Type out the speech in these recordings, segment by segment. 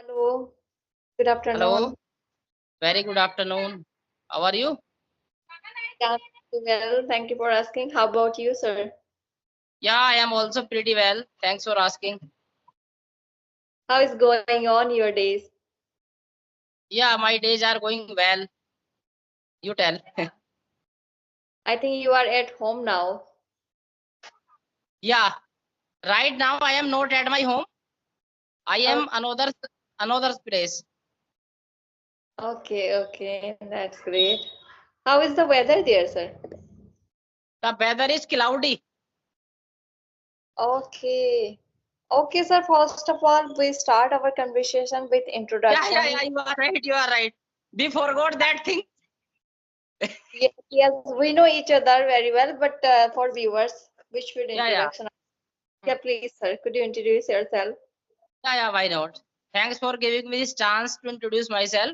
Hello, good Hello, afternoon. very good afternoon. How are you? Yeah, I'm well. Thank you for asking. How about you, sir? Yeah, I am also pretty well. Thanks for asking. How is going on your days? Yeah, my days are going well. You tell. I think you are at home now. Yeah, right now I am not at my home. I Oh, am another place. okay, that's great. How is the weather there, sir? The weather is cloudy. Okay. Okay, sir. First of all, we start our conversation with introduction. You are right. You are right. We forgot that thing. Yes, we know each other very well, but for viewers, which should Yeah, yeah, introduction? Yeah, please, sir. Could you introduce yourself? yeah. Why not? Thanks for giving me this chance to introduce myself.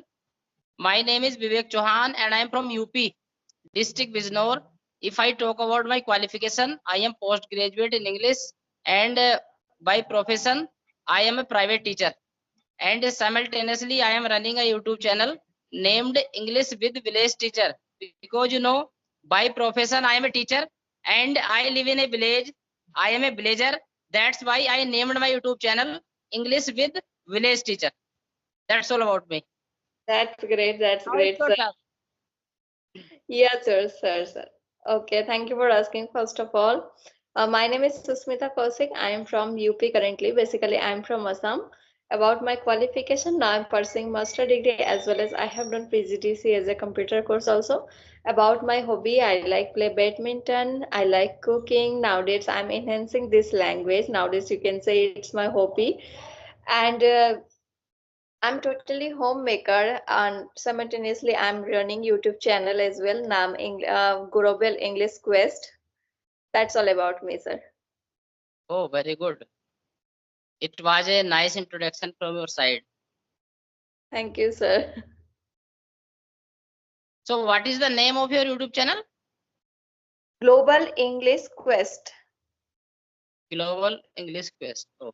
My name is Vivek Chauhan, and I am from UP. District Bijnor. If I talk about my qualification, I am postgraduate in English and by profession, I am a private teacher. And simultaneously, I am running a YouTube channel named English with Village Teacher. Because by profession, I am a teacher and I live in a village. I am a villager. That's why I named my YouTube channel English with Village Teacher. That's all about me. That's great. That's Now it's great, your sir. turn. Yes, sir. Okay, thank you for asking, first of all. My name is Susmita Kaushik. I am from UP currently. Basically, I am from Assam. About my qualification, now I'm pursuing master degree as well as I have done PGDC as a computer course also. About my hobby, I like play badminton. I like cooking. Nowadays, I'm enhancing this language. Nowadays, you can say it's my hobby. And I'm totally homemaker and simultaneously I'm running YouTube channel as well. Naam Global English Quest. That's all about me, sir. Oh, very good. It was a nice introduction from your side. Thank you, sir. So, what is the name of your YouTube channel? Global English Quest. Global English Quest. Oh.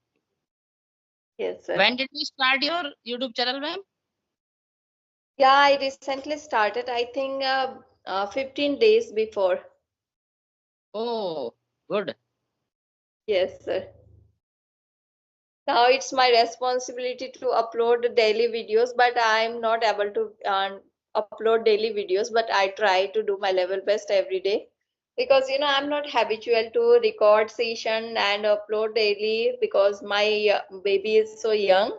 Yes, sir. When did you start your YouTube channel, ma'am? Yeah, I recently started, I think 15 days before. Oh, good. Yes, sir. Now it's my responsibility to upload daily videos, but I'm not able to upload daily videos, but I try to do my level best every day because I'm not habitual to record session and upload daily because my baby is so young.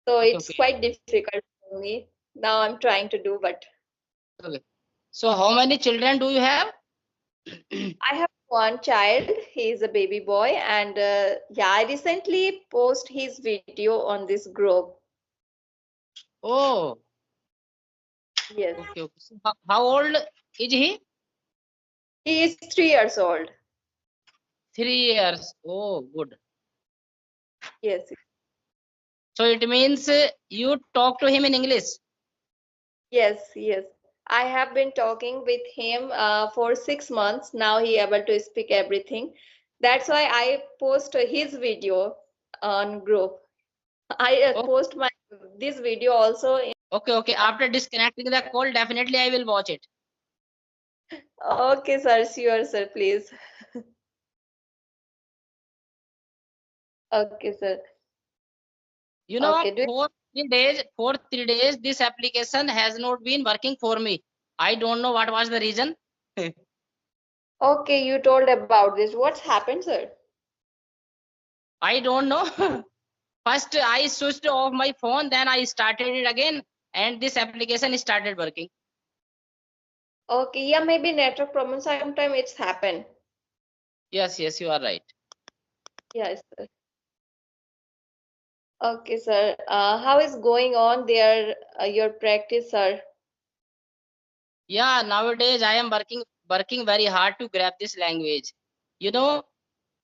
So Okay, it's okay, quite difficult for me. Now I'm trying to do, but okay. So, how many children do you have? I have one child. He is a baby boy, and yeah, I recently post his video on this group. Oh, Yes, okay, okay. So, how old is he? he is 3 years old. 3 years. Oh, good. Yes, So, it means you talk to him in English. yes. I have been talking with him for 6 months. Now he able to speak everything. That's why I post his video on group. I Oh, post my this video also. okay, okay. After disconnecting the call, definitely I will watch it. Okay, sir. Sure, sir. Please. Okay, sir. Okay. For 3 days, this application has not been working for me. I don't know what was the reason. Okay, you told about this. What's happened, sir? I don't know. First, I switched off my phone, then I started it again, and this application started working. Okay, yeah, maybe network problem. Sometime it's happened. Yes, you are right. Yes, sir. Okay, sir. How is going on there, your practice, sir? Yeah, nowadays I am working very hard to grab this language. You know,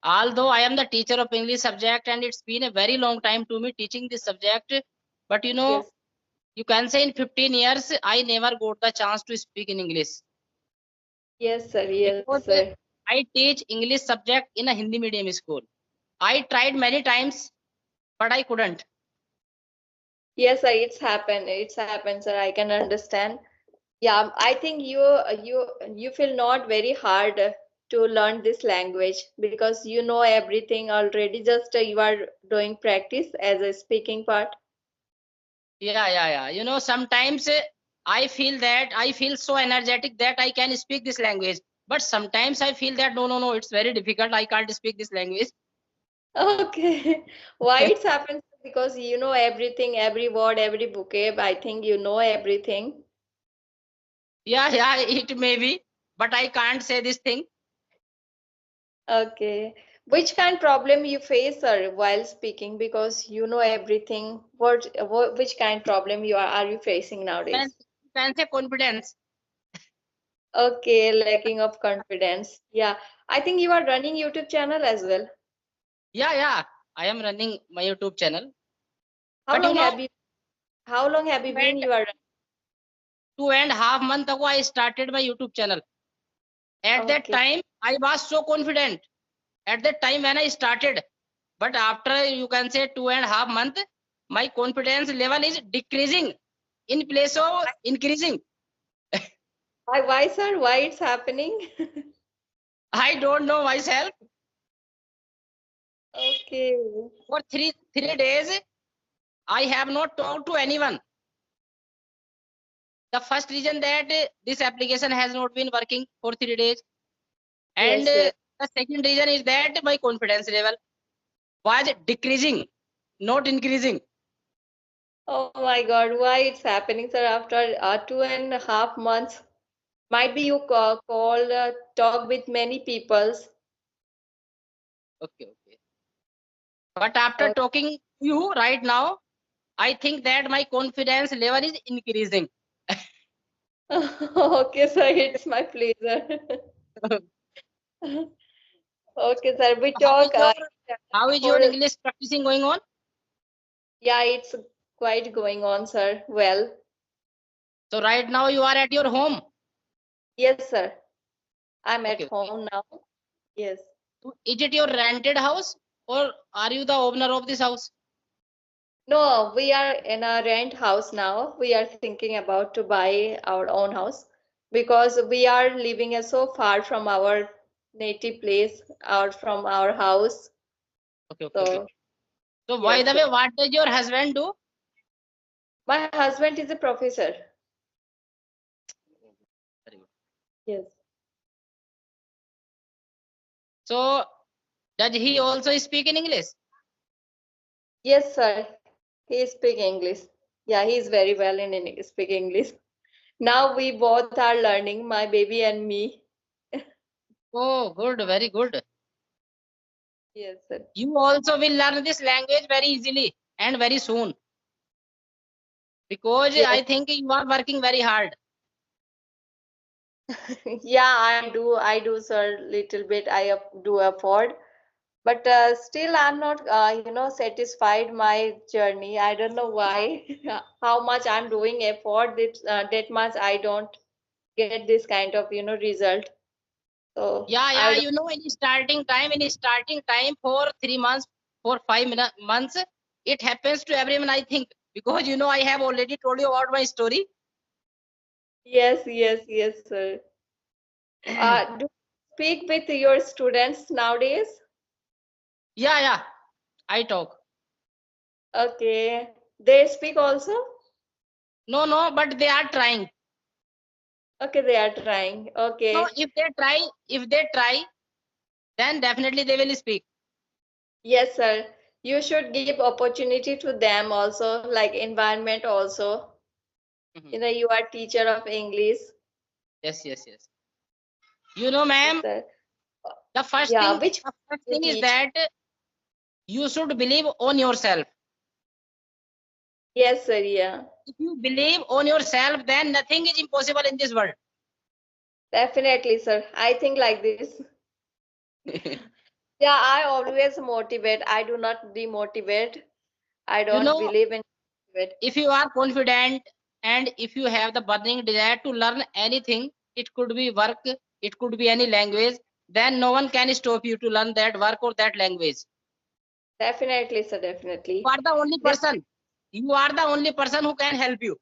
although I am the teacher of English subject, and it's been a very long time to me teaching this subject, but Yes, you can say in 15 years, I never got the chance to speak in English yes, sir. Yes, because sir. I teach English subject in a Hindi medium school. I tried many times, but I couldn't. Yes, sir, it's happened. It's happened, sir. I can understand. Yeah, I think you feel not very hard to learn this language because you know everything already. Just you are doing practice as a speaking part. Yeah. Sometimes I feel so energetic that I can speak this language. But sometimes I feel that no, it's very difficult. I can't speak this language. Okay. Why it's happened? Because you know everything, every word, every vocab. I think you know everything. Yeah, it may be, but I can't say this thing. Okay. Which kind problem you face, sir, while speaking? Because you know everything. Which kind problem are you facing Can nowadays? can say confidence. Okay, lacking of confidence. Yeah, I think you are running YouTube channel as well. Yeah. I am running my YouTube channel. How But long have you how long have you two been and you are running? 2.5 months ago I started my YouTube channel. At that Okay. time, I was so confident. At that time when I started, but after you can say 2.5 months, my confidence level is decreasing in place of increasing. Why, sir? Why it's happening? I don't know myself. Okay. For three days, I have not talked to anyone. The first reason that this application has not been working for 3 days, and Yes, yes. the second reason is that my confidence level was decreasing, not increasing. Oh my God, why it's happening, sir? After 2.5 months, might be you talk with many peoples. Okay. But after talking to you right now, I think that my confidence level is increasing. Okay, sir, it's my pleasure. Okay, sir, we how is talk your how is for your English practicing going on? yeah, it's quite going on, sir. Well, So right now you are at your home. yes, sir. I'm at Okay. home now. Yes. So is it your rented house or are you the owner of this house? No, we are in a rent house now. We are thinking about to buy our own house because we are living so far from our native place or from our house. Okay. So, So by yes, the sir. way, what does your husband do? My husband is a professor. Very good. Yes. So does he also speak in English? Yes, sir. He speak English. Yeah, he is very well in speak English. Now we both are learning, my baby and me. Oh, good, very good. Yes, sir. You also will learn this language very easily and very soon because Yes. I think you are working very hard. Yeah, I do, sir. Little bit do afford, but still I'm not, satisfied my journey. I don't know why, how much I'm doing effort, that much I don't get this kind of, result. So Yeah. I don't. In starting time for 3 months, for 5 months, it happens to everyone, I think, because I have already told you about my story. Yes, sir. Do you speak with your students nowadays? Yeah. I talk. Okay, they speak also. No, but they are trying. Okay, they are trying. So Okay. if they try, then definitely they will speak. Yes, sir. You should give opportunity to them also, like environment also. Mhm. You are teacher of English. Yes. Ma'am, Yes, sir. the first Yeah, thing, which the first you thing is teach? that you should believe on yourself. Yes, sir. Yeah, If you believe on yourself, then nothing is impossible in this world. definitely, sir. I think like this. Yeah, I always motivate. I do not demotivate. I you don't know, believe in it. if you are confident and if you have the burning desire to learn anything, it could be work, it could be any language, then no one can stop you to learn that work or that language. Definitely, sir. You Definitely. are the only This person. You are the only person who can help you.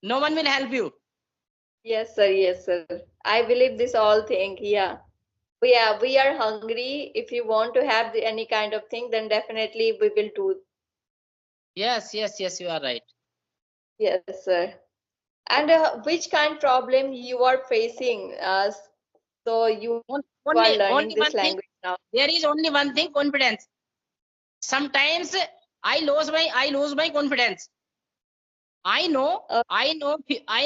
No one will help you. Yes, sir. Yes, sir. I believe this all thing. Yeah. We are hungry. If you want to have any kind of thing, then definitely we will do. Yes, yes, yes, you are right. Yes, sir. And which kind problem you are facing? So you are learning this Only language one thing. now. There is only one thing: confidence. Sometimes I lose my confidence. I know, I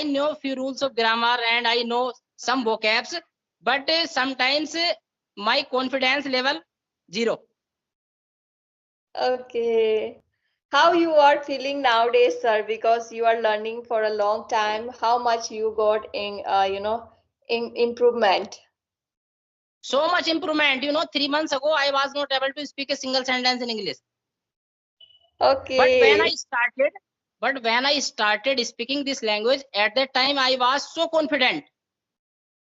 know few rules of grammar and I know some vocabs, but sometimes my confidence level zero. Okay. How you are feeling nowadays, sir? Because you are learning for a long time. How much you got in improvement? So much improvement. 3 months ago, I was not able to speak a single sentence in English. But when I Okay. started, but when I started speaking this language, at that time I was so confident.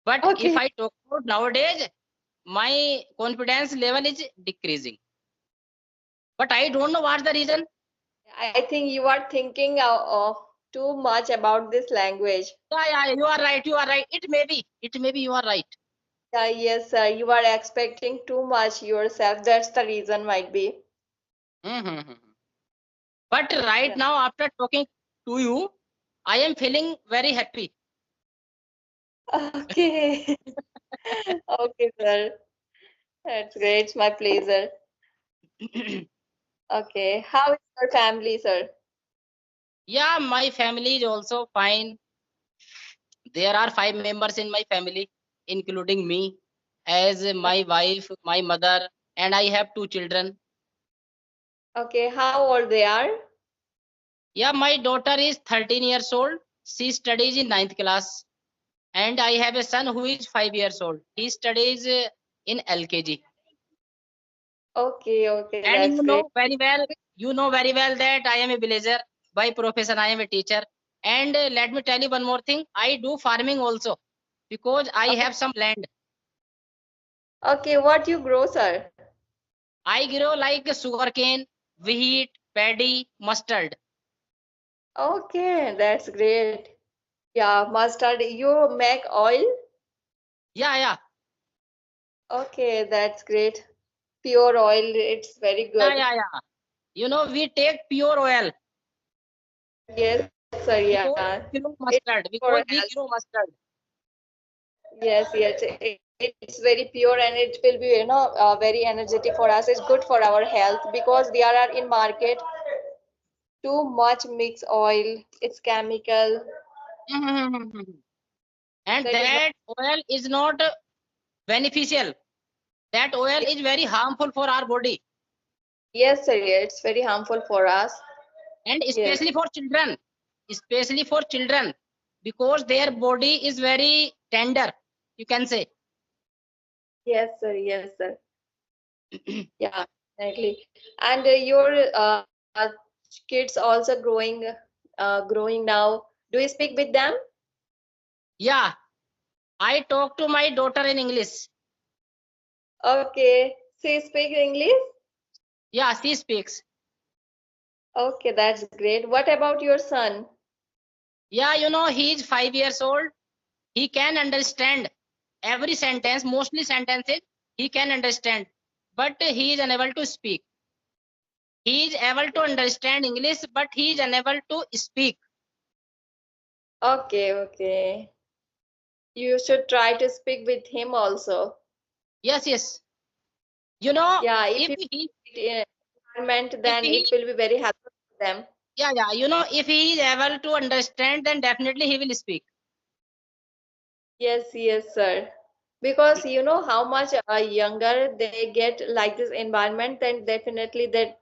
But if Okay. I talk about nowadays, my confidence level is decreasing. But I don't know what's the reason. I think you are thinking of too much about this language. Yeah, you are right. You are right. It may be. You are right. Yeah, yes, sir. You are expecting too much yourself. That's the reason, might be. Mm-hmm. But right Yeah. now, after talking to you, I am feeling very happy. Okay. Okay, sir. That's great. It's my pleasure. Okay. How is your family, sir? Yeah, my family is also fine. There are 5 members in my family, including me, as my wife, my mother, and I have 2 children. Okay. How old they are? Yeah, my daughter is 13 years old. She studies in ninth class. And I have a son who is 5 years old. He studies in LKG. Okay. Okay. And That's great. you know very well that I am a villager. By profession, I am a teacher. And let me tell you one more thing. I do farming also because I Oh, have some land. okay. What you grow, sir? I grow like sugarcane, wheat, paddy, mustard. Okay. That's great. Yeah. Mustard. You make oil? Yeah, yeah, Okay. That's great. Pure oil. It's very yeah, good. yeah, yeah. We take pure oil Yes, sir. Yeah. because we grow It's good mustard. for Because health. we grow mustard. Yes, yes. It's very pure and it will be, very energetic for us. It's good for our health because there are in market too much mixed oil. It's chemical. And That is not. that oil is not beneficial. That oil is very harmful for our body, Yes, sir. Yeah, it's very harmful for us. and Yes. especially for children, because their body is very tender, you can say. Yes, sir. Yes, sir. Yeah, definitely. And your kids also growing now. Do you speak with them? Yeah, I talk to my daughter in English. Okay. She speak English? Yeah, she speaks. Okay, that's great. What about your son? Yeah, he is 5 years old. He can understand every sentence, mostly sentences he can understand, but he is unable to speak. He is able to understand English, but he is unable to speak. Okay, okay. You should try to speak with him also. Yes, yes. You know, Yeah, if if you he, in environment, if then it he, will be very helpful for them. yeah, if he is able to understand, then definitely he will speak. Yes, yes, sir. Because you know how much younger they get like this environment, then definitely that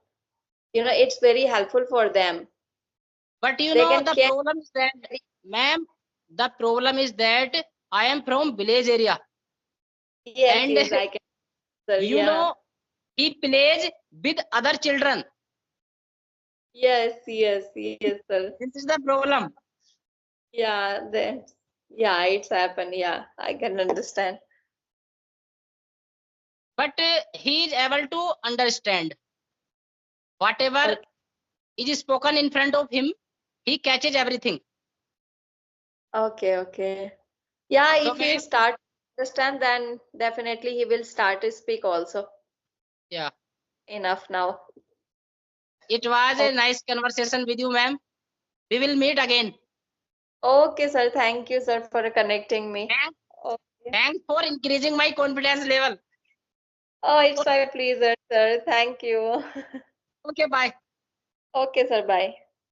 it's very helpful for them. But They can the catch. problem is that, ma'am, the problem is that I am from village area, Yes, and yes, I can, sir. you Yeah. know, he plays with other children. Yes, yes, yes, sir. This is the problem. Yeah, then yeah, it's happened. Yeah, I can understand. But he is able to understand whatever Okay. is spoken in front of him, he catches everything. Okay, okay. Yeah, So if he ma'am, start to understand, then definitely he will start to speak also. yeah, Enough now. it was O- a nice conversation with you, ma'am. We will meet again. Okay, sir. Thank you, sir, for connecting me. Thanks, Okay. thanks for increasing my confidence level. Oh, it's my pleasure, sir. Thank you. Okay, bye. Okay, sir. Bye.